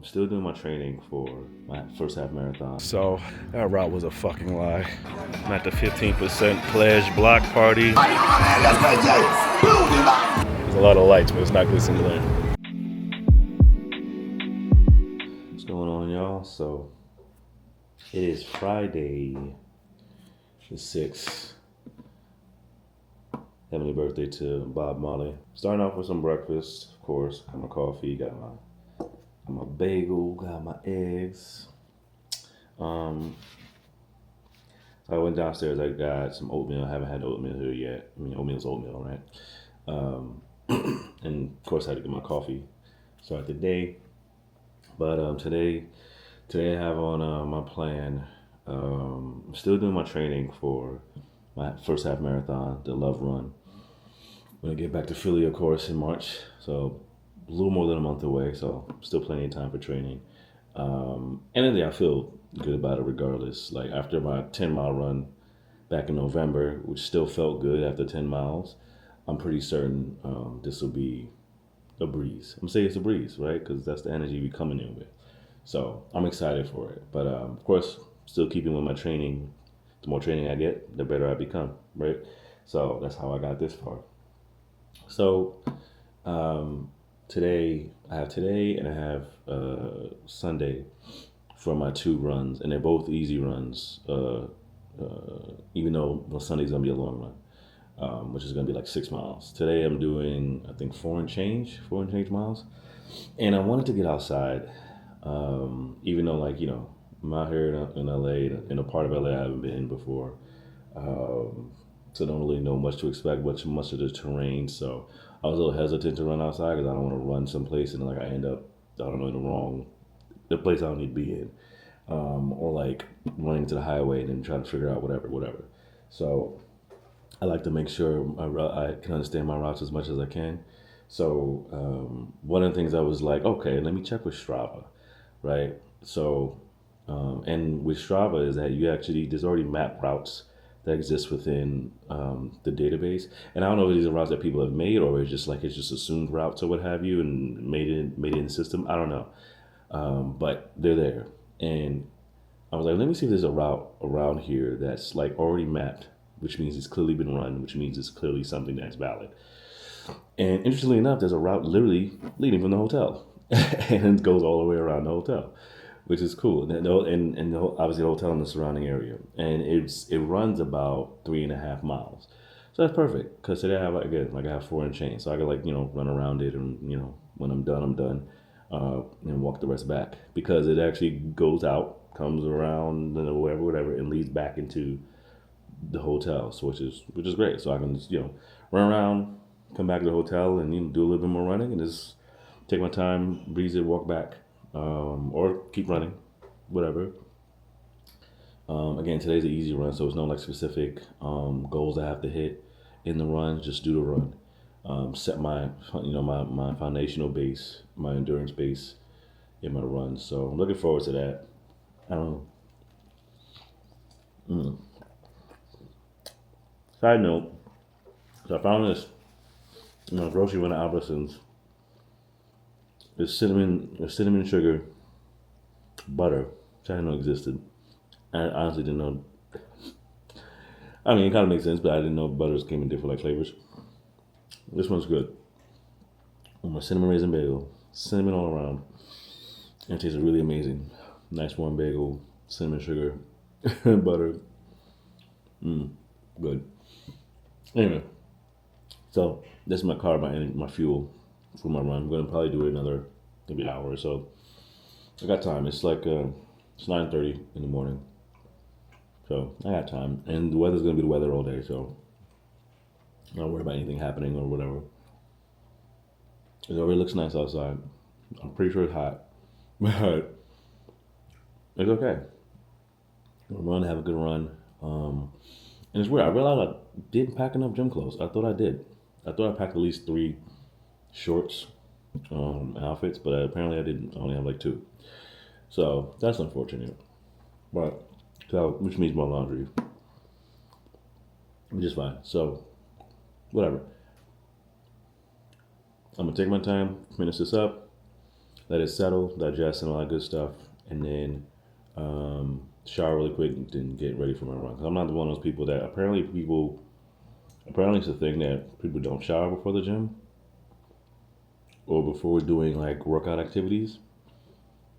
I'm still doing my training for my first half marathon. So that route was a fucking lie. I'm at the 15% pledge block party. There's a lot of lights, but it's not glistening there. What's going on, y'all? So it is Friday the 6th. Happy birthday to Bob Marley. Starting off with some breakfast, of course. Got my coffee, got my bagel, got my eggs. So I went downstairs. I got some oatmeal. I haven't had oatmeal here yet. I mean, oatmeal's oatmeal, right? And of course, I had to get my coffee. Start the day. But today I have on my plan. I'm still doing my training for my first half marathon, the Love Run. I'm gonna get back to Philly, of course, in March. So a little more than a month away. So still plenty of time for training. And then I feel good about it regardless. Like after my 10-mile run back in November, which still felt good after 10 miles, I'm pretty certain this will be a breeze. I'm saying it's a breeze, right? Because that's the energy we coming in with. So I'm excited for it. But of course, still keeping with my training. The more training I get, the better I become, right? So that's how I got this far. So today and I have Sunday for my 2 runs, and they're both easy runs. Even though Sunday's gonna be a long run, which is gonna be like 6 miles. Today I'm doing I think 4 and change miles, and I wanted to get outside, even though I'm out here in LA, in a part of LA I haven't been in before, so I don't really know much to expect, much of the terrain. So I was a little hesitant to run outside because I don't want to run someplace and I end up in the place I don't need to be in, or like running to the highway and then trying to figure out whatever. So I like to make sure I can understand my routes as much as I can. So one of the things I was like, okay, let me check with Strava, right? So and with Strava is that there's already map routes that exist within the database. And I don't know if these are routes that people have made or it's just assumed routes or what have you and made it in the system. I don't know. But they're there. And I was like, let me see if there's a route around here that's like already mapped, which means it's clearly been run, which means it's clearly something that's valid. And interestingly enough, there's a route literally leading from the hotel and it goes all the way around the hotel, which is cool. And obviously the hotel in the surrounding area, and it runs about 3.5 miles, so that's perfect because today I have 4 and change, so I could run around it, and when I'm done, and walk the rest back because it actually goes out, comes around, whatever, and leads back into the hotel, so which is great. So I can just run around, come back to the hotel, and do a little bit more running, and just take my time, breeze it, walk back. Or keep running, whatever. Again, today's an easy run, so it's no specific goals I have to hit in the run. Just do the run. Set my my foundational base, my endurance base in my run. So I'm looking forward to that. Side note, so I found this grocery run at Albertsons. It's cinnamon sugar butter, which I didn't know existed. I honestly didn't know. I mean, it kind of makes sense, but I didn't know butters came in different flavors. This one's good. With my cinnamon raisin bagel, cinnamon all around, and it tastes really amazing. Nice warm bagel, cinnamon sugar, butter. Good. Anyway, so this is my carb, my fuel for my run. I'm gonna probably do it another maybe hour or so. I got time. It's like it's 9:30 in the morning, so I got time. And the weather's gonna be the weather all day, so I'm not worried about anything happening or whatever. It already looks nice outside. I'm pretty sure it's hot, but it's okay. Run, have a good run. And it's weird. I realized I didn't pack enough gym clothes. I thought I did. I thought I packed at least 3 shorts, outfits, but apparently I didn't. I only have like 2, so that's unfortunate. But which means more laundry, which is fine. So whatever. I'm gonna take my time, finish this up. let it settle, digest, and all that good stuff, and then shower really quick and then get ready for my run. 'Cause I'm not one of those people that apparently it's a thing that people don't shower before the gym or before doing like workout activities.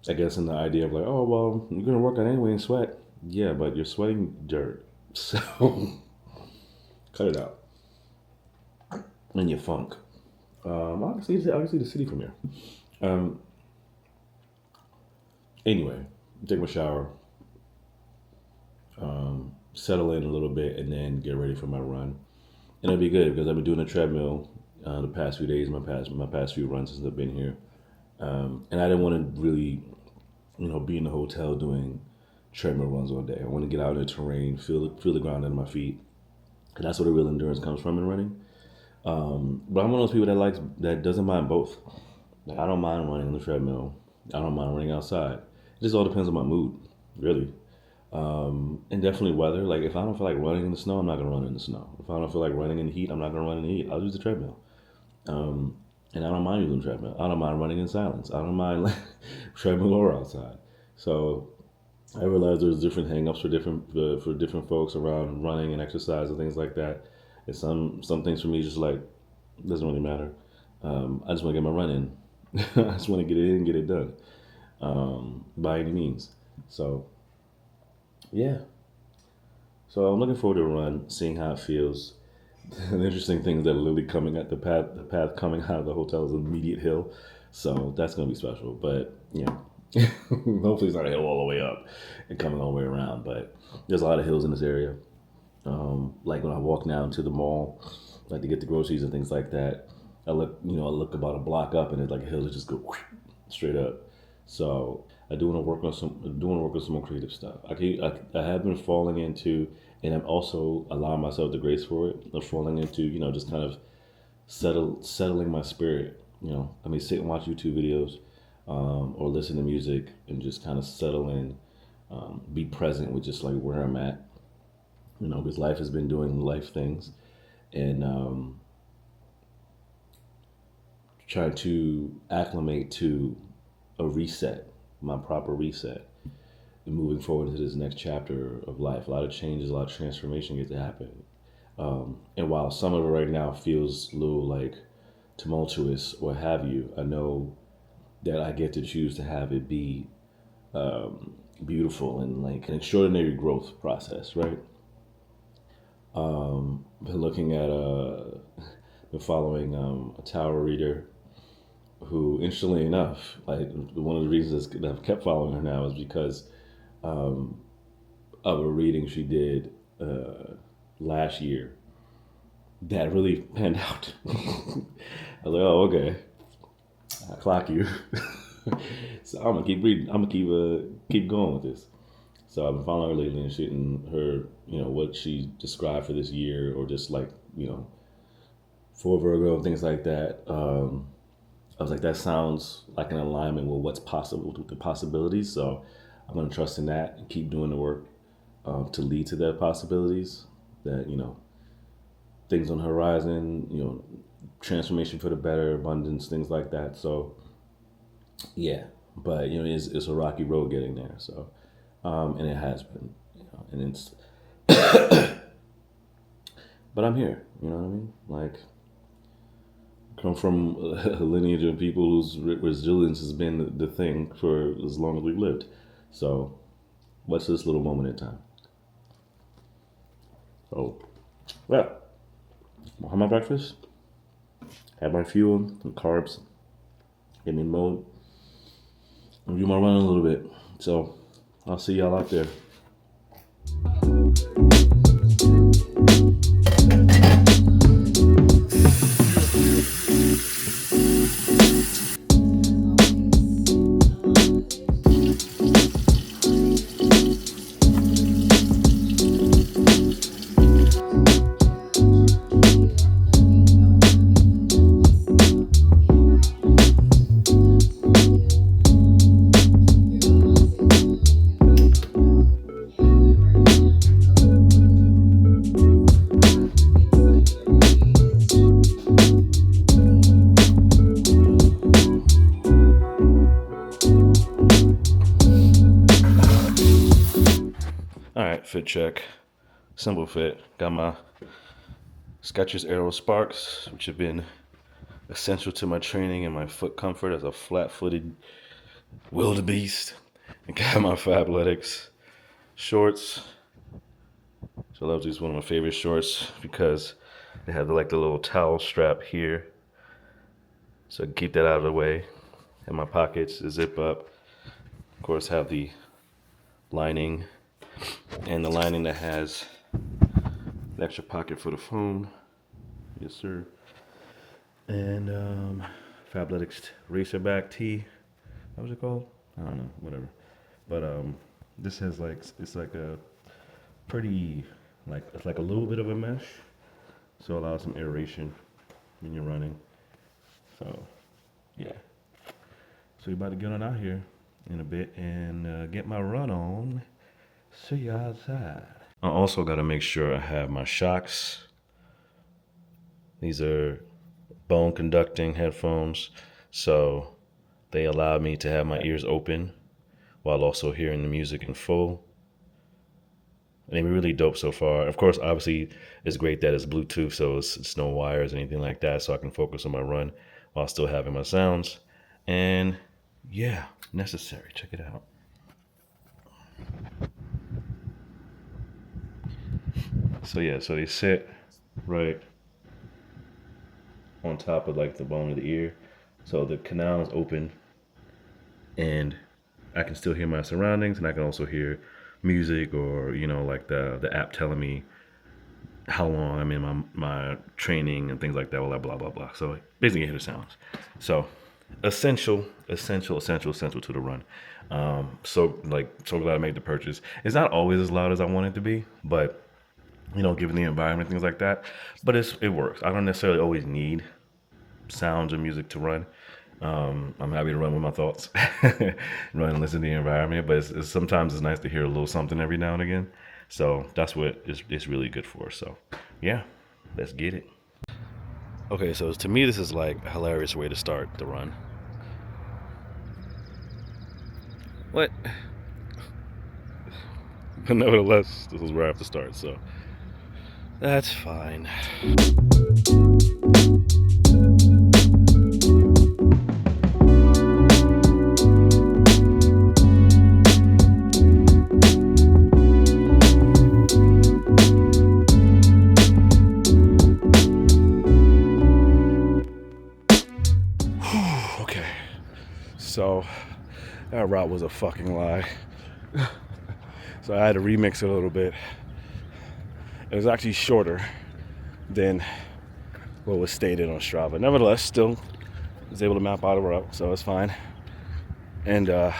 I guess in the idea of like, oh well, you're gonna work out anyway and sweat. Yeah, but you're sweating dirt, so cut it out. And your funk. I can see the city from here. Anyway, take my shower, settle in a little bit, and then get ready for my run. And it'll be good because I've been doing a treadmill the past few days, my past few runs since I've been here. And I didn't want to really, be in the hotel doing treadmill runs all day. I want to get out in the terrain, feel the ground under my feet. And that's where the real endurance comes from in running. But I'm one of those people that doesn't mind both. Like, I don't mind running on the treadmill. I don't mind running outside. It just all depends on my mood, really. And definitely weather. Like if I don't feel like running in the snow, I'm not gonna run in the snow. If I don't feel like running in the heat, I'm not gonna run in the heat. I'll use the treadmill. And I don't mind using the treadmill. I don't mind running in silence. I don't mind like treadmill or outside. So I realize there's different hang-ups for different folks around running and exercise and things like that. And some things for me just like doesn't really matter. I just want to get my run in. I just want to get it in and get it done by any means. So yeah. So I'm looking forward to a run, seeing how it feels. The interesting thing is that literally coming at the path coming out of the hotel is an immediate hill. So that's gonna be special. But hopefully it's not a hill all the way up and coming all the way around. But there's a lot of hills in this area. Like when I walk down to the mall, like to get the groceries and things like that, I look about a block up and it's like a hill that just go straight up. So I do want to work on some more creative stuff. I have been falling into, and I'm also allowing myself the grace for it. I'm falling into, just kind of settling my spirit. I may sit and watch YouTube videos, or listen to music and just kind of settle in, be present with just like where I'm at. Because life has been doing life things, and trying to acclimate to a reset, my proper reset, and moving forward into this next chapter of life. A lot of changes, a lot of transformation gets to happen. And while some of it right now feels a little like tumultuous or have you, I know that I get to choose to have it be beautiful and like an extraordinary growth process, right? Been looking at been following a tarot reader who, interestingly enough, like one of the reasons that I've kept following her now is because of a reading she did last year that really panned out. I was like, oh, okay, I clock you. So I'm gonna keep reading. I'm gonna keep going with this. So I've been following her lately and shit, and her, what she described for this year, or just like, for Virgo and things like that. I was like, that sounds like an alignment with what's possible, with the possibilities. So I'm gonna trust in that and keep doing the work to lead to their possibilities. That things on the horizon, transformation for the better, abundance, things like that. So yeah, but it's a rocky road getting there. So. And it has been, and it's, but I'm here, you know what I mean? Like, I come from a lineage of people whose resilience has been the thing for as long as we've lived. So, what's this little moment in time? So, well, I'll have my breakfast, have my fuel and carbs, get me in mode, and do my run a little bit. So, I'll see y'all out there. right, fit check. Simple fit. Got my Skechers Aero Sparks, which have been essential to my training and my foot comfort as a flat-footed wildebeest. And got my Fabletics shorts. So I love these, one of my favorite shorts because they have the little towel strap here. So I can keep that out of the way. And my pockets, the zip up. Of course, have the lining, and the lining that has an extra pocket for the phone. Yes, sir. And Fabletics Racerback tee. What was it called? I don't know, whatever. But this has it's like a pretty, it's like a little bit of a mesh, so it allows some aeration when you're running. So yeah. So we're about to get on out here in a bit and get my run on. See you outside. I also got to make sure I have my shocks. These are bone conducting headphones, so they allow me to have my ears open while also hearing the music in full. And they've been really dope so far. Of course, obviously, it's great that it's Bluetooth, so it's no wires or anything like that, so I can focus on my run while still having my sounds. And yeah, necessary. Check it out. So yeah, so they sit right on top of the bone of the ear. So the canal is open and I can still hear my surroundings, and I can also hear music or, the app telling me how long I'm in my training and things like that, blah, blah, blah, blah. So basically hear the sounds. So essential to the run. So glad I made the purchase. It's not always as loud as I want it to be, but given the environment, things like that, but it works. I don't necessarily always need sounds or music to run. I'm happy to run with my thoughts, run and listen to the environment, but sometimes it's nice to hear a little something every now and again. So that's what it's really good for. So yeah, let's get it. Okay, so to me, this is a hilarious way to start the run. What? But nevertheless, this is where I have to start, so that's fine. Okay, so that route was a fucking lie. So I had to remix it a little bit. It was actually shorter than what was stated on Strava. Nevertheless, still was able to map out a route, so it's fine. And so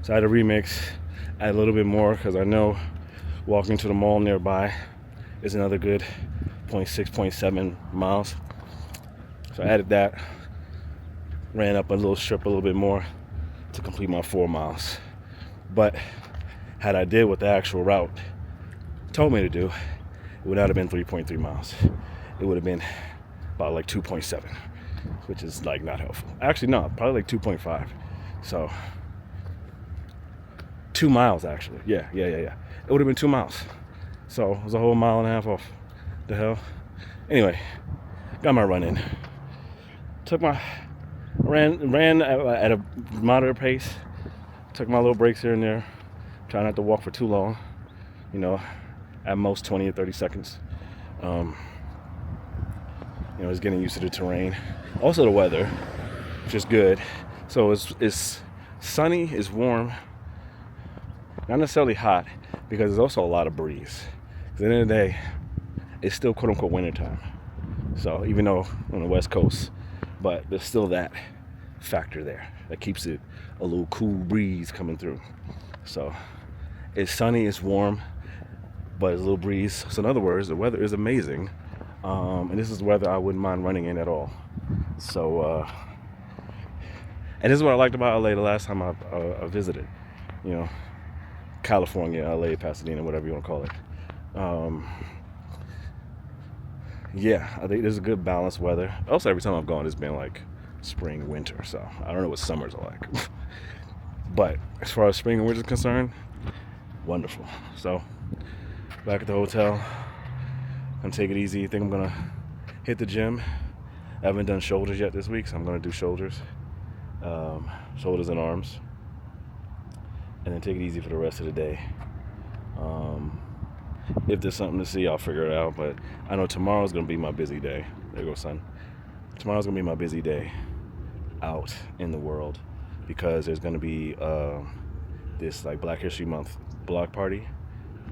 I had to remix, add a little bit more, because I know walking to the mall nearby is another good 0.6, 0.7 miles. So I added that, ran up a little strip a little bit more to complete my 4 miles. But had I did what the actual route told me to do, it would not have been 3.3 miles. It would have been about 2.7, which is not helpful. Actually, no, probably 2.5. So 2 miles actually. Yeah. It would have been 2 miles. So it was a whole mile and a half off. The hell. Anyway, got my run in. Ran at a moderate pace. Took my little breaks here and there. Try not to walk for too long. At most 20 or 30 seconds. It's getting used to the terrain. Also the weather, which is good. So it's sunny, it's warm. Not necessarily hot, because there's also a lot of breeze. At the end of the day, it's still quote unquote wintertime. So even though on the West Coast, but there's still that factor there that keeps it a little cool breeze coming through. So it's sunny, it's warm, but there's a little breeze. So in other words, the weather is amazing. And this is the weather I wouldn't mind running in at all. So, and this is what I liked about LA the last time I visited. California, LA, Pasadena, whatever you want to call it. Yeah, I think there's a good balanced weather. Also, every time I've gone, it's been spring, winter. So I don't know what summers are like. But as far as spring and winter is concerned, wonderful. So Back at the hotel. Gonna take it easy. I think I'm gonna hit the gym. I haven't done shoulders yet this week, so I'm gonna do shoulders, shoulders and arms, and then take it easy for the rest of the day. If there's something to see, I'll figure it out. But I know tomorrow's gonna be my busy day. There you go, son. Tomorrow's gonna be my busy day out in the world because there's gonna be this like Black History Month block party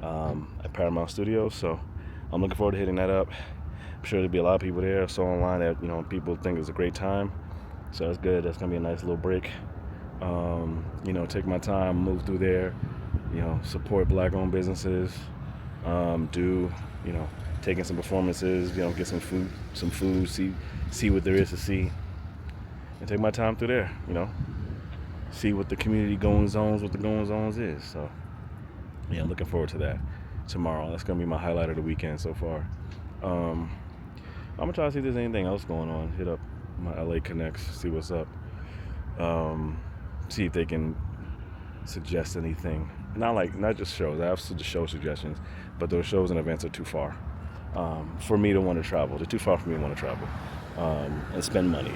at Paramount Studios. So I'm looking forward to hitting that up. I'm sure there'll be a lot of people there. I saw online that people think it's a great time, so that's good. That's gonna be a nice little break. Take my time, move through there. Support Black-owned businesses. Taking some performances. Get some food. See what there is to see, and take my time through there. See what the community goings on is. So yeah, I'm looking forward to that tomorrow. That's gonna be my highlight of the weekend so far. I'm gonna try to see if there's anything else going on. Hit up my LA Connects, see what's up. See if they can suggest anything. Not just shows. I have show suggestions, but those shows and events are too far for me to want to travel. They're too far for me to want to travel and spend money.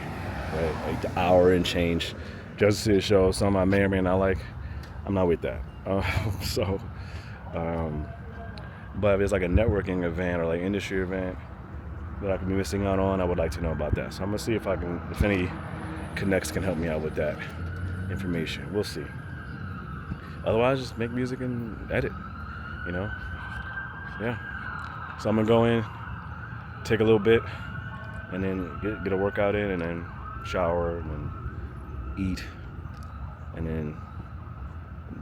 Right, like the hour and change just to see a show. Some I may or may not like. I'm not with that. But if it's like a networking event or like industry event that I could be missing out on, I would like to know about that. So I'm gonna see if any connects can help me out with that information. We'll see. Otherwise, just make music and edit. Yeah. So I'm gonna go in, take a little bit, and then get a workout in, and then shower, and then eat, and then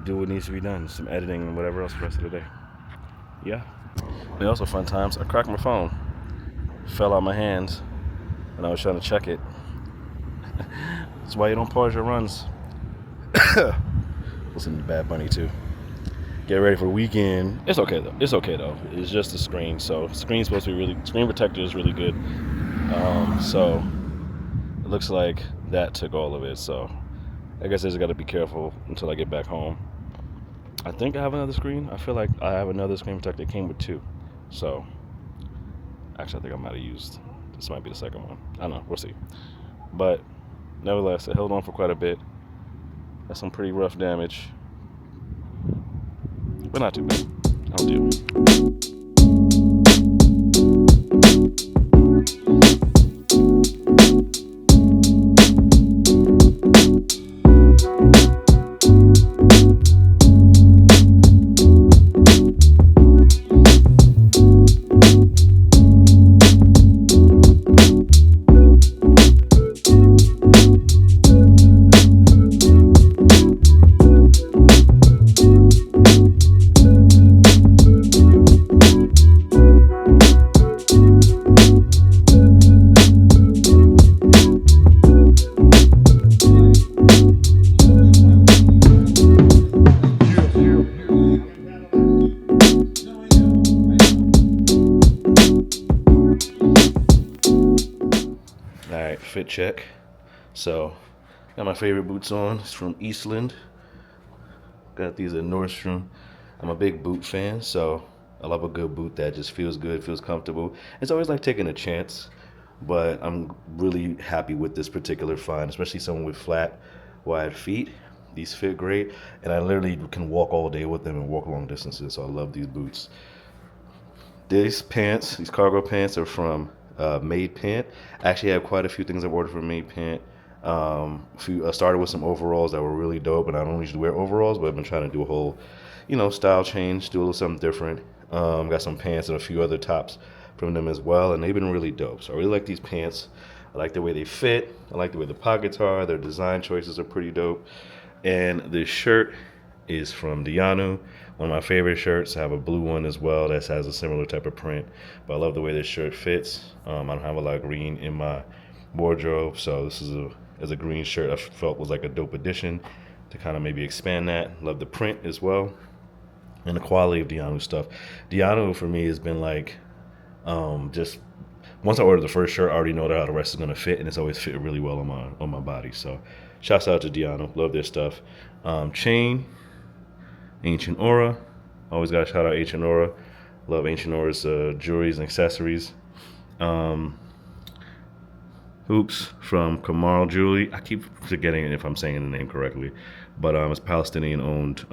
do what needs to be done. Some editing and whatever else the rest of the day. Yeah. But also fun times. I cracked my phone. Fell out my hands when I was trying to check it. That's why you don't pause your runs. Listen to Bad Bunny too. Get ready for the weekend. It's okay though. It's just a screen. So screen protector is really good. So it looks like that took all of it. So I guess I just got to be careful until I get back home. I think I have another screen. I feel like I have another screen protector. It came with two. So actually, I think I might have used. This might be the second one. I don't know. We'll see. But nevertheless, it held on for quite a bit. That's some pretty rough damage. But not too bad. I'll do. Fit check. So got my favorite boots on. It's from Eastland. Got these at Nordstrom. I'm a big boot fan, so I love a good boot that just feels good, feels comfortable. It's always like taking a chance, but I'm really happy with this particular find, especially someone with flat, wide feet. These fit great, and I literally can walk all day with them and walk long distances, so I love these boots. These cargo pants are from Made Pant. I actually have quite a few things I've ordered from Made Pant. I started with some overalls that were really dope, and I don't usually wear overalls, but I've been trying to do a whole, style change, do a little something different. Got some pants and a few other tops from them as well, and they've been really dope. So I really like these pants. I like the way they fit. I like the way the pockets are. Their design choices are pretty dope. And this shirt is from Dianu. One of my favorite shirts. I have a blue one as well that has a similar type of print. But I love the way this shirt fits. I don't have a lot of green in my wardrobe, so this is a green shirt I felt was like a dope addition to kind of maybe expand that. Love the print as well. And the quality of Dianu stuff. Dianu for me has been like just once I ordered the first shirt, I already know how the rest is gonna fit, and it's always fit really well on my body. So shouts out to Dianu. Love their stuff. Chain, Ancient Aura. Always got to shout out H and Aura. Love Ancient Aura's jewelries and accessories. Hoops from Kamal Jewelry. I keep forgetting if I'm saying the name correctly, but it's a Palestinian-owned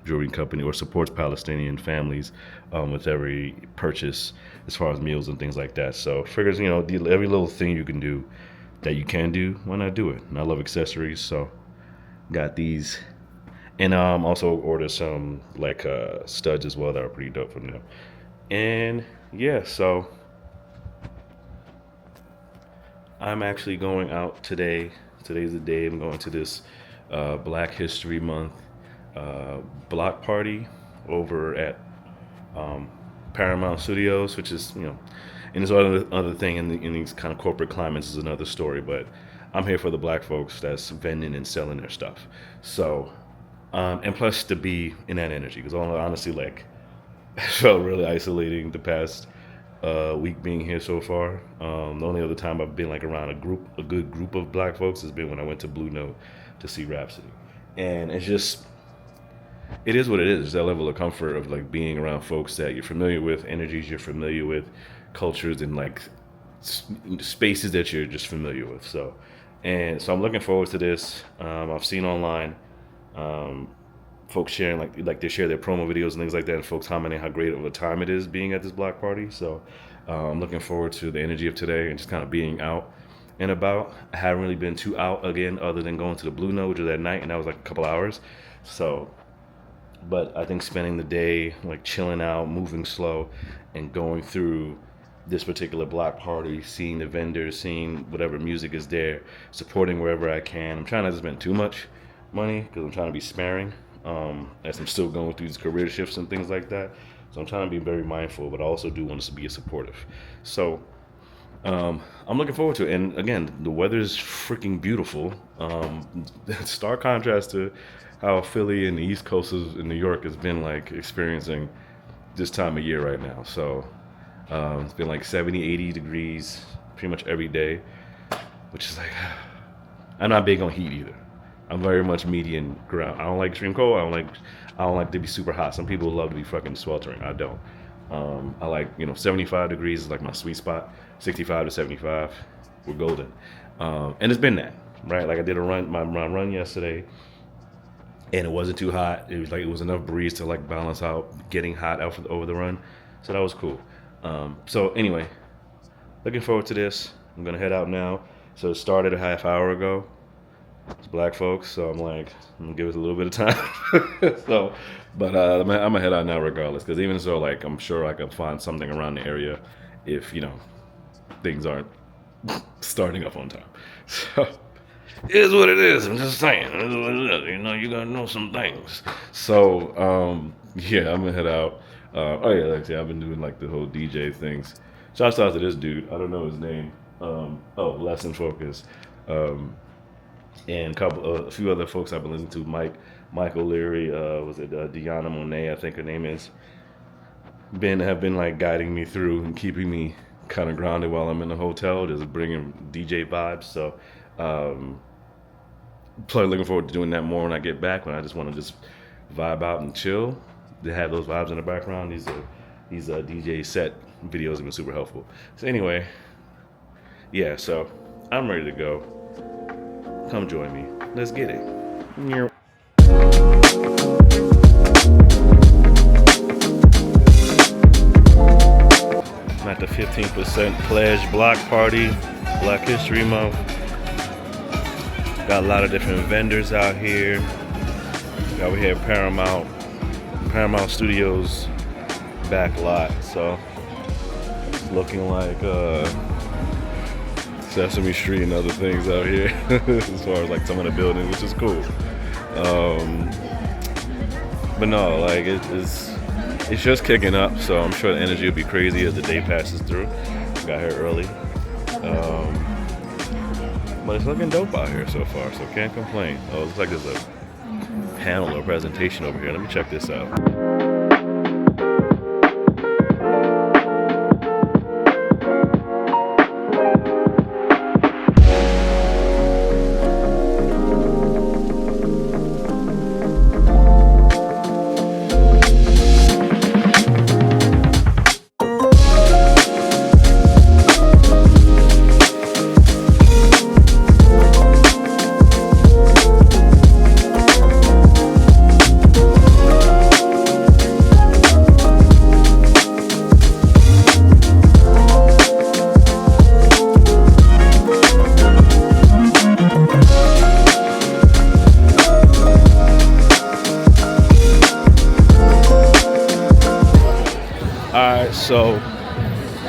jewelry company, or supports Palestinian families with every purchase as far as meals and things like that. So figures, every little thing you can do that you can do, why not do it? And I love accessories, so got these. And also ordered some like studs as well that are pretty dope from them. And yeah, so I'm actually going out today. Today's the day I'm going to this Black History Month block party over at Paramount Studios, which is, and this other thing in these kind of corporate climates is another story, but I'm here for the black folks that's vending and selling their stuff. So, and plus to be in that energy, because honestly, like, I felt really isolating the past week being here so far. The only other time I've been like around a good group of black folks has been when I went to Blue Note to see Rhapsody. And it is what it is. It's that level of comfort of like being around folks that you're familiar with, energies you're familiar with, cultures and like spaces that you're just familiar with. So I'm looking forward to this. I've seen online folks sharing like they share their promo videos and things like that, and folks commenting how great of a time it is being at this block party. So I'm looking forward to the energy of today and just kind of being out and about. I haven't really been too out again, other than going to the Blue Note, which was at night, and that was like a couple hours. So, but I think spending the day like chilling out, moving slow, and going through this particular block party, seeing the vendors, seeing whatever music is there, supporting wherever I can. I'm trying not to spend too much money because I'm trying to be sparing. As I'm still going through these career shifts and things like that. So I'm trying to be very mindful, but I also do want us to be supportive. So I'm looking forward to it. And again, the weather is freaking beautiful. Stark contrast to how Philly and the East Coast in New York has been like experiencing this time of year right now. So it's been like 70, 80 degrees pretty much every day, which is like, I'm not big on heat either. I'm very much median ground. I don't like extreme cold. I don't like to be super hot. Some people love to be fucking sweltering. I don't. I like 75 degrees is like my sweet spot. 65 to 75, we're golden. And it's been that, right? Like I did my run yesterday, and it wasn't too hot. It was enough breeze to like balance out getting hot over the run. So that was cool. So anyway, looking forward to this. I'm gonna head out now. So it started a half hour ago. It's black folks, so I'm gonna give it a little bit of time. So, but I'm gonna head out now regardless, because even so, like I'm sure I can find something around the area if things aren't starting up on time. So it is what it is. I'm just saying, it is what it is. You gotta know some things. So yeah, I'm gonna head out. Oh yeah, like I said, I've been doing like the whole DJ things. Shouts out to this dude. I don't know his name. Lesson Focus. And a few other folks I've been listening to. Mike O'Leary, Deanna Monet, I think her name is. Have been like guiding me through and keeping me kind of grounded while I'm in the hotel, just bringing DJ vibes. So, probably looking forward to doing that more when I get back. When I just want to just vibe out and chill, to have those vibes in the background. These DJ set videos have been super helpful. So anyway, yeah. So I'm ready to go. Come join me. Let's get it. I'm at the 15% pledge block party, Black History Month. Got a lot of different vendors out here. Got over here Paramount Studios back lot. So it's looking like Sesame Street and other things out here as far as like some of the buildings, which is cool. But no, like it's just kicking up, so I'm sure the energy will be crazy as the day passes through. Got here early. But it's looking dope out here so far, so can't complain. Oh, it looks like there's a panel or presentation over here. Let me check this out. So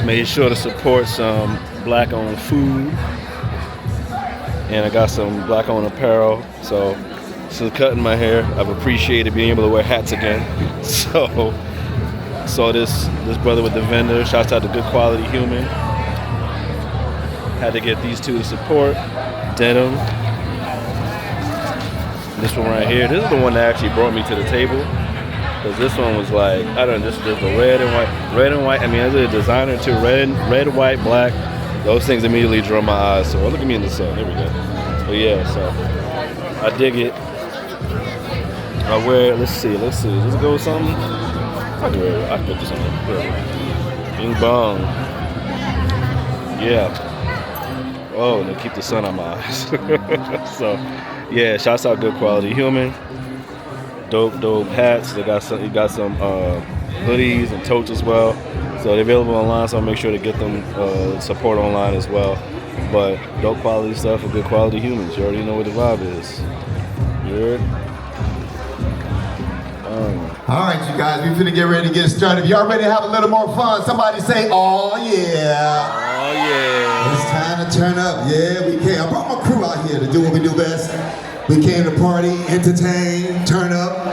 made sure to support some black-owned food, and I got some black-owned apparel. So since cutting my hair, I've appreciated being able to wear hats again. So saw this brother with the vendor. Shouts out to Good Quality Human. Had to get these two to support. Denim. This one right here. This is the one that actually brought me to the table. Because this one was like, I don't know, just the red and white. Red and white, I mean, as a designer too. Red, white, black. Those things immediately draw my eyes. So look at me in the sun. There we go. But yeah, so I dig it. I wear it. Let's see. Does this go with something? I can wear it. I can put this on. Bing bong. Yeah. Oh, and they keep the sun on my eyes. So, yeah, shouts out Good Quality Human. Dope hats. They got some hoodies and totes as well. So they're available online, so I'll make sure to get them support online as well. But dope quality stuff for Good Quality Humans. You already know what the vibe is. You heard? All right, you guys, we finna get ready to get started. If y'all ready to have a little more fun, somebody say, oh yeah. Oh yeah. It's time to turn up. Yeah, we came. I brought my crew out here to do what we do best. We came to party, entertain, turn up,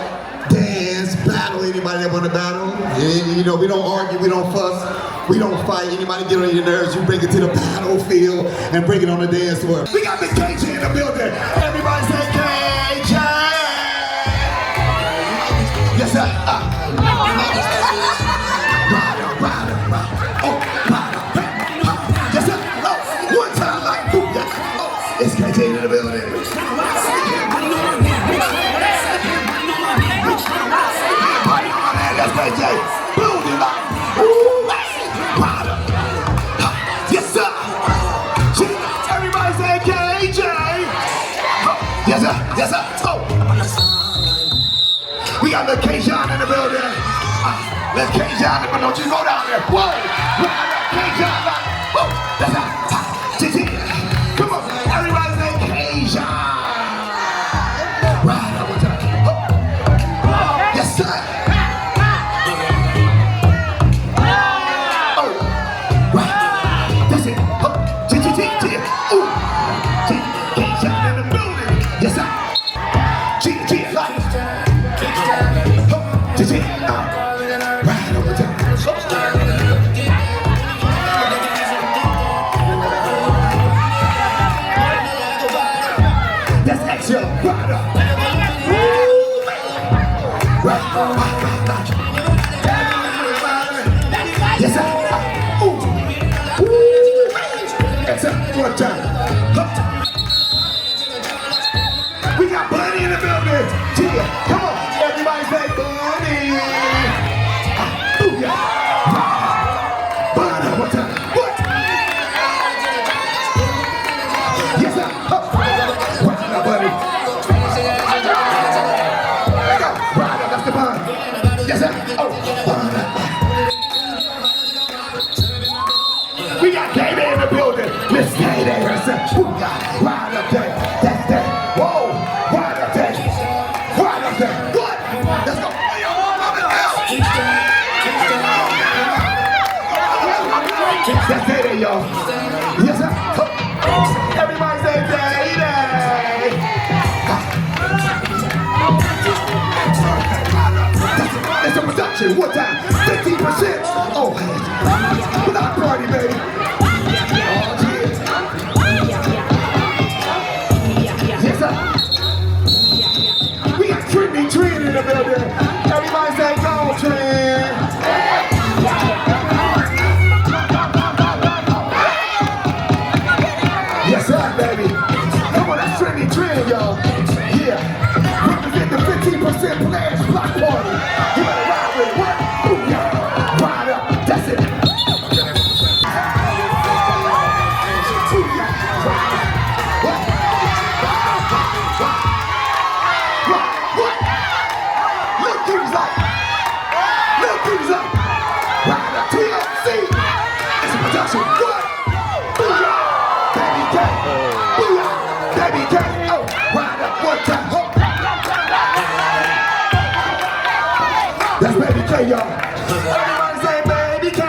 dance, battle anybody that want to battle. And, you know, we don't argue, we don't fuss, we don't fight. Anybody get on your nerves, you bring it to the battlefield and bring it on the dance floor. We got Miss KJ in the building. Everybody say KJ. Yes, sir. Rider. Oh, rider. Yes, sir. Oh, one time like, ooh, yes. Oh, it's KJ in the building. That's KJ. Building up. Ooh, rider. Yes, sir. Everybody say KJ. Yes, sir. Yes, sir. Oh. We got the K-John in the building. Let's K-John, but don't you go down there. Whoa! K-John, whoa! That's how. Come on, everybody say K-John. Right, one more time. Yes, sir. Oh, right. That's it. Ooh. K-John in the building. Yes, sir. Like. Right over time. That's extra. Right up. Yes, sir. Extra. One time. We got Bunny in the building. Come on. Everybody say Bunny. Ooh, yeah. Bunny, one time. What? Yes, sir. What's up, Bunny? There you go. Right up, that's the Bunny. Yes, sir. Oh, Bunny. We got Katie in the building. Miss Katie herself. Ooh, yeah. Right up there. That's that. Whoa. Right up there. Right up there. Good. Let's go. That's it, y'all. Yes, sir. Everybody say day. It's a production. What time? 15%. Oh, without party, baby. Oh, yeah. Yes, sir. We got Trend in the building. Everybody say go, Trend. Yes, sir, baby. Come on, that's Trend, y'all. Yeah. Represent the 15% players block party. You better ride with it. What? Ooh, yeah. Ride up. That's it. Ooh, yeah. What? What? Look who's up. Look who's up. Ride up. TLC. It's a production. What? Ooh, yeah. Baby K. Ooh, yeah. Baby K. Oh, ride up one time. Oh. That's Baby K, y'all. Everybody say Baby K.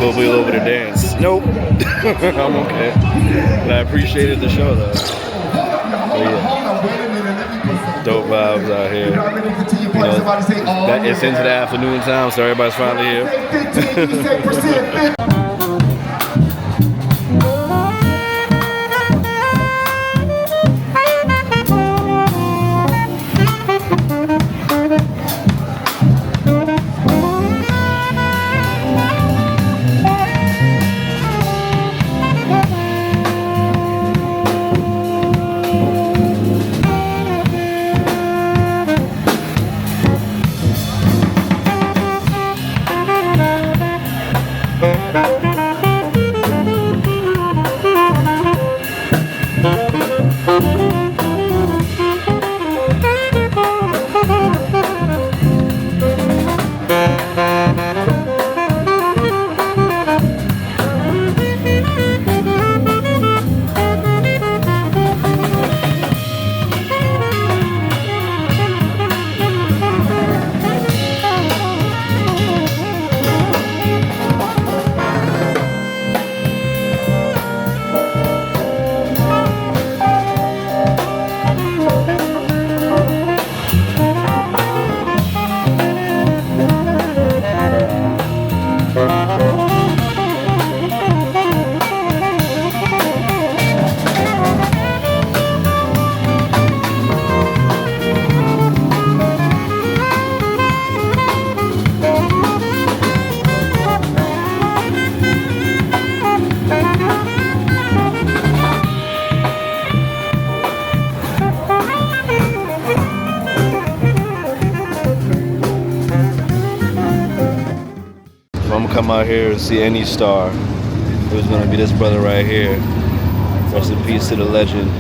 We'll be over to dance. Nope. I'm okay. But I appreciated the show though. So, yeah. Dope vibes out here. You know, it's into the afternoon time, so everybody's finally here. Come out here and see any star, it was gonna be this brother right here. Rest in peace to the legend,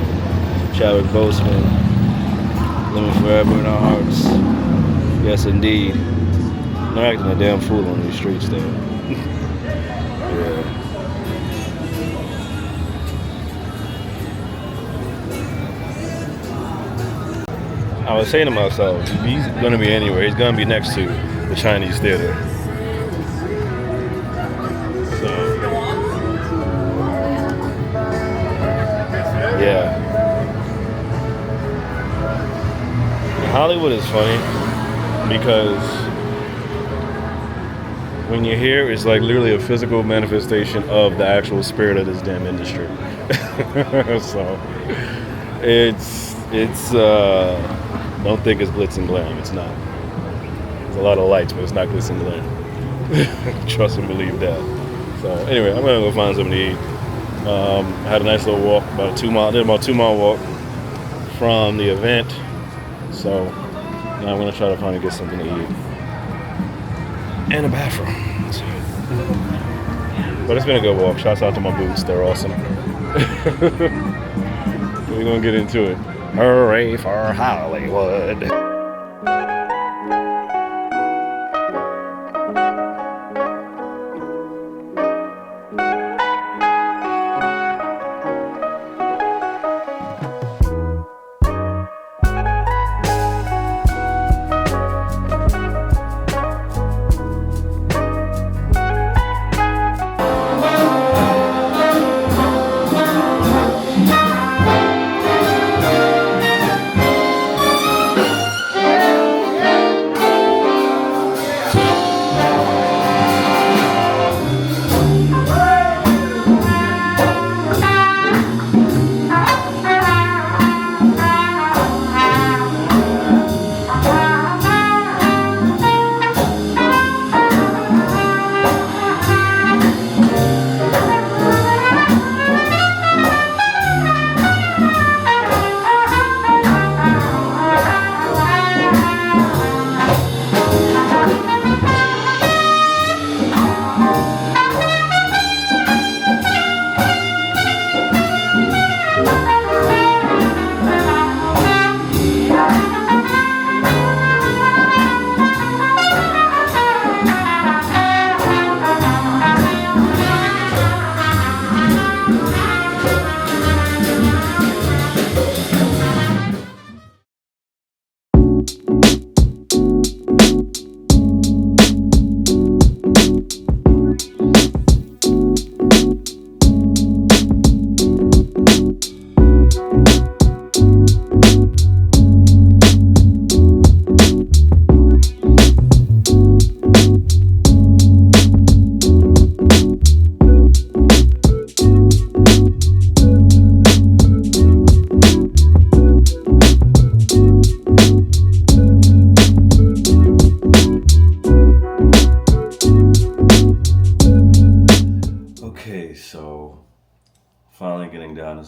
Chadwick Boseman. Living forever in our hearts. Yes, indeed. I'm acting a damn fool on these streets, though. Yeah. I was saying to myself, if he's gonna be anywhere, he's gonna be next to the Chinese theater. Yeah. Hollywood is funny because when you're here, it's like literally a physical manifestation of the actual spirit of this damn industry. So it's don't think it's glitz and glam. It's not. There's a lot of lights, but it's not glitz and glam. Trust and believe that. So anyway, I'm gonna go find something to eat. I had a nice little walk, about a 2 mile walk from the event. So now I'm gonna try to finally get something to eat and a bathroom. But it's been a good walk. Shouts out to my boots; they're awesome. We're gonna get into it. Hooray for Hollywood!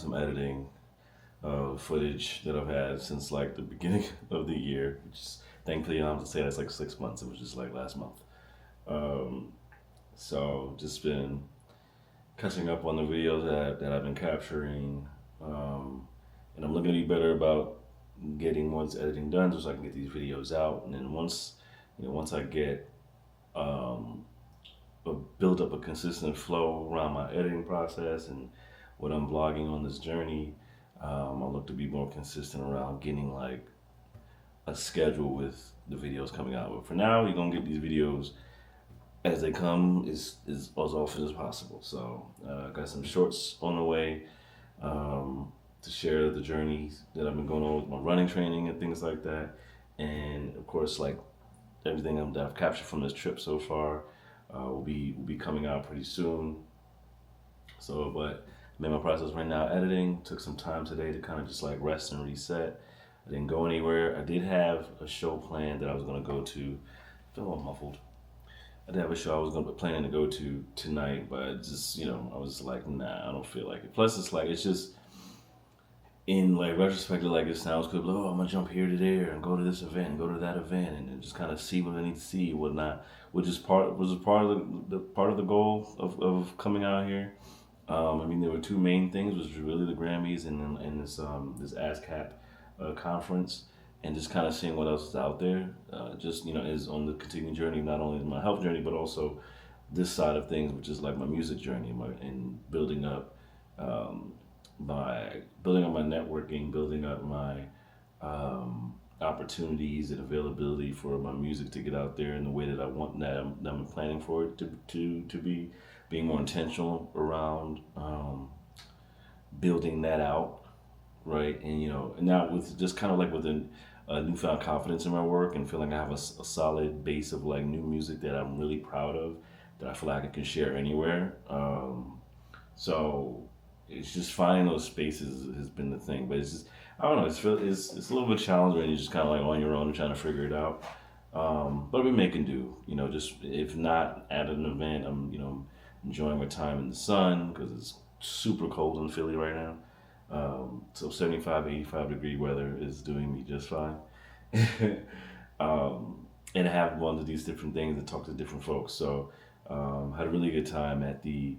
some editing footage that I've had since like the beginning of the year, which is, thankfully I don't have to say that's like 6 months. It was just like last month. So just been catching up on the videos that I've been capturing, and I'm looking to be better about getting once editing done, so I can get these videos out. And then once I get build up a consistent flow around my editing process and what I'm vlogging on this journey, I'll look to be more consistent around getting like a schedule with the videos coming out. But for now, you're gonna get these videos as they come, is as often as possible. So I got some shorts on the way to share the journey that I've been going on with my running training and things like that, and of course like everything that I've captured from this trip so far will be coming out pretty soon. So, but I'm in my process right now editing. Took some time today to kind of just like rest and reset. I didn't go anywhere. I did have a show planned that I was gonna go to. I feel all muffled. I did have a show I was planning to go to tonight, but just, I was like, nah, I don't feel like it. Plus, it's just in like retrospect, like it sounds good. But, I'm gonna jump here to there and go to this event and go to that event and then just kind of see what I need to see, whatnot. Which is part of the goal of coming out here. I mean, there were two main things, which was really the Grammys and this ASCAP conference, and just kind of seeing what else is out there. Just is on the continuing journey, not only my health journey, but also this side of things, which is like my music journey, and building up my networking, building up my opportunities and availability for my music to get out there in the way that I want, that I'm planning for it to be, being more intentional around building that out, right? And and now with just kind of like with a newfound confidence in my work and feeling I have a solid base of like new music that I'm really proud of, that I feel like I can share anywhere. So it's just finding those spaces has been the thing, but it's just, I don't know, it's a little bit challenging when you're just kind of like on your own and trying to figure it out. But I've been making do, just if not at an event, I'm enjoying my time in the sun because it's super cold in Philly right now. So 75, 85 degree weather is doing me just fine. And I have gone to these different things and talked to different folks. So had a really good time at the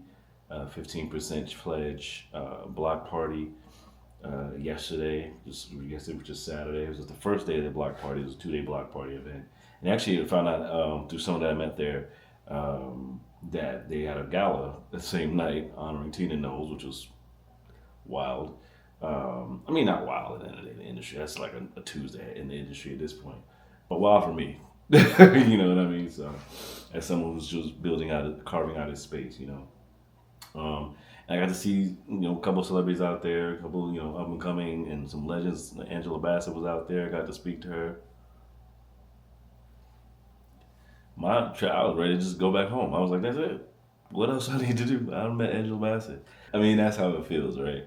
15% pledge block party yesterday. Yesterday was just Saturday. It was just the first day of the block party. It was a 2-day block party event. And actually I found out through someone that I met there that they had a gala the same night honoring Tina Knowles, which was wild. I mean, not wild in the industry. That's like a Tuesday in the industry at this point. But wild for me. You know what I mean? So, as someone who's just carving out his space, and I got to see, a couple of celebrities out there, a couple, up and coming, and some legends. Angela Bassett was out there. I got to speak to her. I was ready to just go back home. I was like, that's it. What else I need to do? I met Angela Bassett. I mean, that's how it feels, right?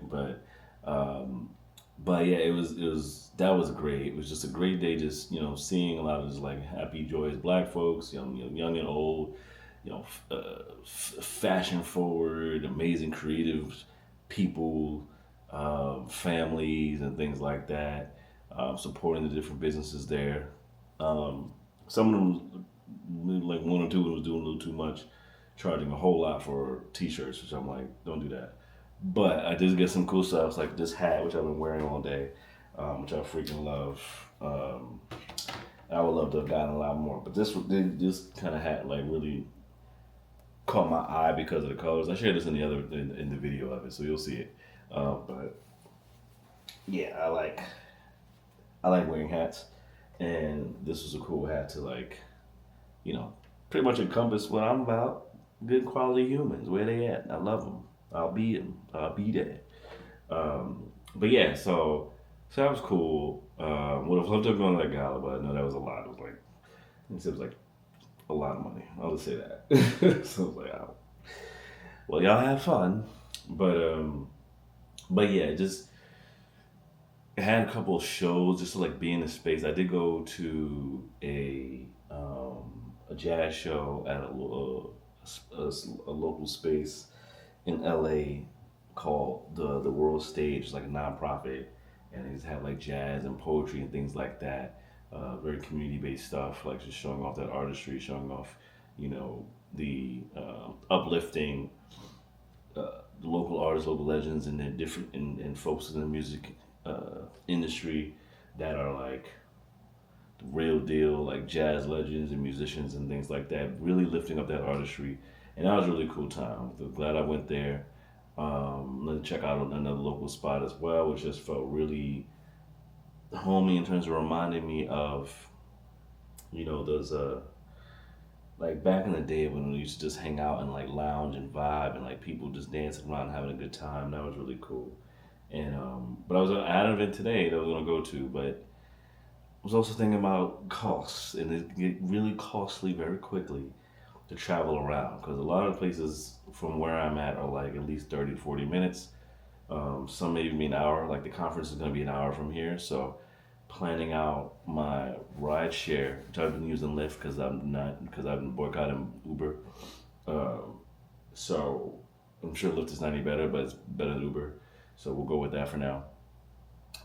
But yeah, that was great. It was just a great day, just seeing a lot of just like happy, joyous Black folks, young and old, fashion forward, amazing, creative people, families and things like that, supporting the different businesses there. Some of them, like one or two of them, was doing a little too much, charging a whole lot for t-shirts, which I'm like, don't do that. But I did get some cool stuff, like this hat, which I've been wearing all day, which I freaking love. I would love to have gotten a lot more, but this kind of hat like really caught my eye because of the colors. I shared this in the video of it, so you'll see it. But yeah, I like wearing hats, and this was a cool hat to like, pretty much encompass what I'm about. Good quality humans, where they at? I love them. I'll be there. But yeah, so that was cool. Would have loved to have gone to that gala, but I know that was a lot. It was like a lot of money. I'll just say that. So I was like, oh. Well, y'all have fun, but yeah, just had a couple of shows just to like be in the space. I did go to a jazz show at a local space in LA called the World Stage. It's like a nonprofit, and they just have like jazz and poetry and things like that. Very community based stuff, like just showing off that artistry, showing off, you know, the uplifting the local artists, local legends, and then different and folks in the music industry that are like the real deal, like jazz legends and musicians and things like that. Really lifting up that artistry, and that was a really cool time. I'm glad I went there. Let me check out another local spot as well, which just felt really homey in terms of reminding me of, you know, those like back in the day when we used to just hang out and like lounge and vibe and like people just dancing around having a good time. That was really cool. And but I had an event today that I was gonna go to, but I was also thinking about costs, and it get really costly very quickly to travel around because a lot of places from where I'm at are like at least 30 to 40 minutes. Some maybe be an hour. Like the conference is going to be an hour from here, so planning out my ride share, which I've been using Lyft because I've been boycotting Uber. So I'm sure Lyft is not any better, but it's better than Uber. So we'll go with that for now.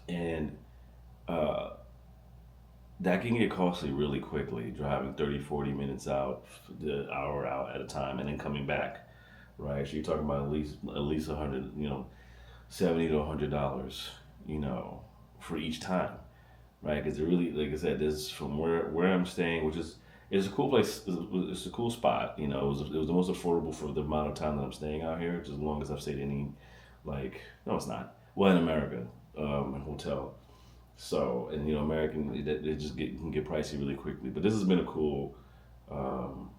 And uh, that can get costly really quickly, driving 30, 40 minutes out, the hour out at a time, and then coming back, right? So you're talking about at least 100, you know, 70 to $100, you know, for each time, right? Because it really, like I said, this from where I'm staying, which is it's a cool place. It's a cool spot. You know, it was the most affordable for the amount of time that I'm staying out here. Just as long as I've stayed any, like, no, it's not. Well, in America, a hotel. So, and you know, American, they just can get pricey really quickly. But this has been a cool, um,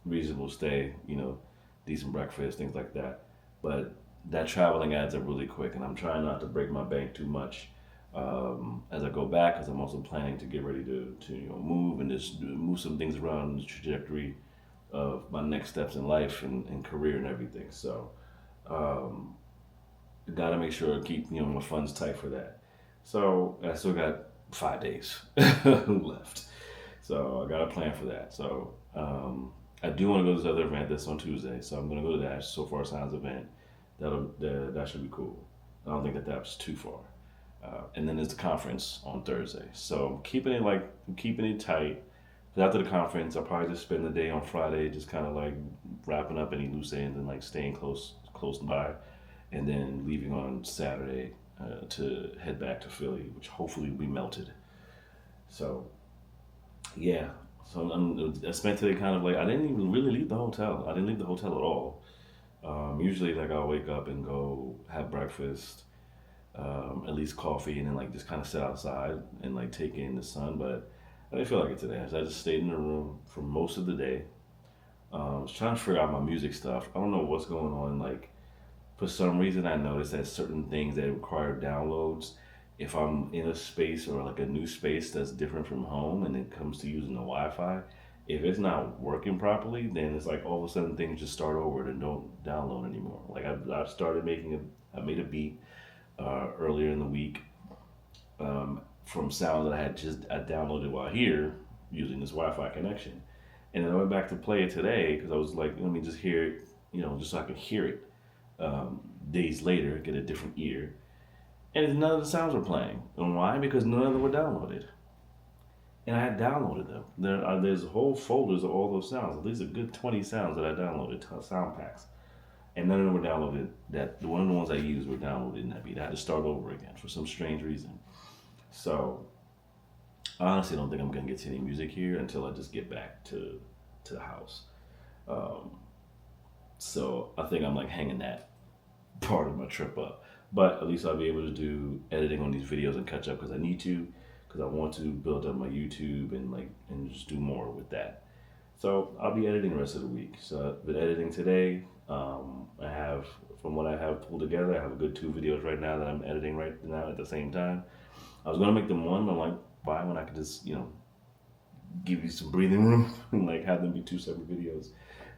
reasonable stay. You know, decent breakfast, things like that. But that traveling adds up really quick, and I'm trying not to break my bank too much as I go back, because I'm also planning to get ready to you know move and just move some things around in the trajectory of my next steps in life and career and everything. So, um, got to make sure I keep you know my funds tight for that. So I still got 5 days left. So I got a plan for that. So I do want to go to this other event that's on Tuesday. So I'm going to go to that So Far Sounds event. That should be cool. I don't think that that's too far. And then there's the conference on Thursday. So I'm keeping it tight. But after the conference, I'll probably just spend the day on Friday, just kind of like wrapping up any loose ends and like staying close by, and then leaving on Saturday to head back to Philly, which hopefully will be melted. So yeah. So I spent today kind of like I didn't even really leave the hotel. I didn't leave the hotel at all. Usually, like I'll wake up and go have breakfast, at least coffee, and then like just kind of sit outside and like take in the sun. But I didn't feel like it today. So I just stayed in the room for most of the day. I was trying to figure out my music stuff. I don't know what's going on. Like for some reason, I noticed that certain things that require downloads, if I'm in a space or like a new space that's different from home, and it comes to using the Wi-Fi, if it's not working properly, then it's like all of a sudden things just start over and don't download anymore. Like I've started I made a beat earlier in the week from sounds that I downloaded while here using this Wi-Fi connection, and then I went back to play it today because I was like, let me just hear it, you know, just so I could hear it days later, get a different ear, and none of the sounds were playing. And why? Because none of them were downloaded. And I had downloaded them. There's whole folders of all those sounds. At least a good 20 sounds that I downloaded, sound packs. And none of them were downloaded. One of the ones I used were downloaded in that beat. I had to start over again for some strange reason. So, I honestly don't think I'm going to get to any music here until I just get back to the house. Um, so, I think I'm like hanging that part of my trip up. But at least I'll be able to do editing on these videos and catch up because I need to. Because I want to build up my YouTube and just do more with that. So I'll be editing the rest of the week. So I've been editing today. I have, from what I have pulled together, I have a good 2 videos right now that I'm editing right now at the same time. I was gonna make them one, but I'm like, why when I could just, you know, give you some breathing room and like have them be 2 separate videos.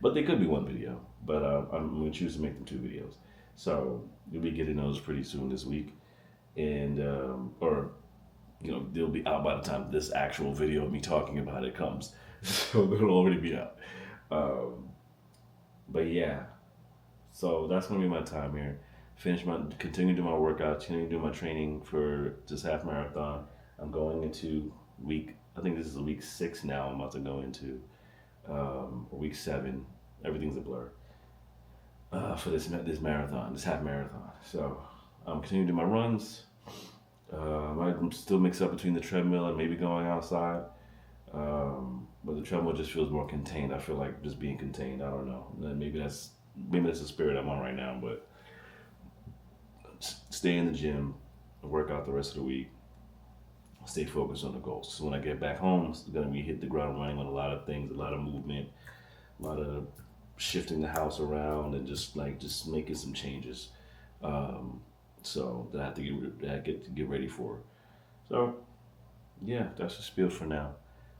But they could be 1 video. But I'm gonna choose to make them 2 videos. So you'll be getting those pretty soon this week, and or you know, they'll be out by the time this actual video of me talking about it comes. So they'll already be out. But yeah, so that's gonna be my time here. continue to do my workouts, continue to do my training for this half marathon. I'm going into I think this is week 6 now. I'm about to go into week 7. Everything's a blur for this marathon, this half marathon. So I'm continuing to do my runs. I might still mix up between the treadmill and maybe going outside. But the treadmill just feels more contained. I feel like just being contained. I don't know. Maybe that's the spirit I'm on right now. But stay in the gym, work out the rest of the week, stay focused on the goals. So when I get back home, it's gonna be hit the ground running on a lot of things, a lot of movement, a lot of shifting the house around, and just making some changes. So that I have to get ready for. So yeah, that's the spiel for now.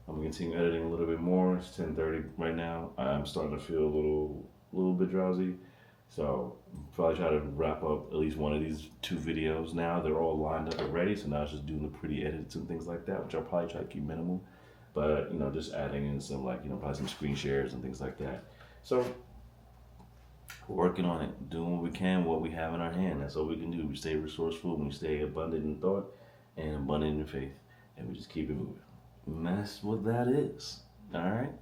I'm gonna continue editing a little bit more. It's 10:30 right now. I'm starting to feel a little bit drowsy. So probably try to wrap up at least one of these 2 videos now. They're all lined up and ready. So now it's just doing the pretty edits and things like that, which I'll probably try to keep minimal. But just adding in some probably some screen shares and things like that. So we're working on it, doing what we can, what we have in our hand. That's all we can do. We stay resourceful, we stay abundant in thought and abundant in faith, and we just keep it moving. And that's what that is. All right.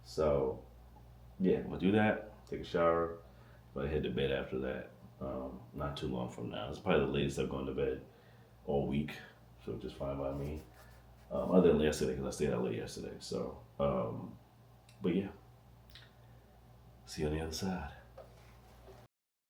So yeah, we'll do that. Take a shower. But I head to bed after that. Not too long from now. It's probably the latest I've gone to bed all week, so just fine by me. Other than yesterday, because I stayed out late yesterday. So, but yeah. See you on the other side.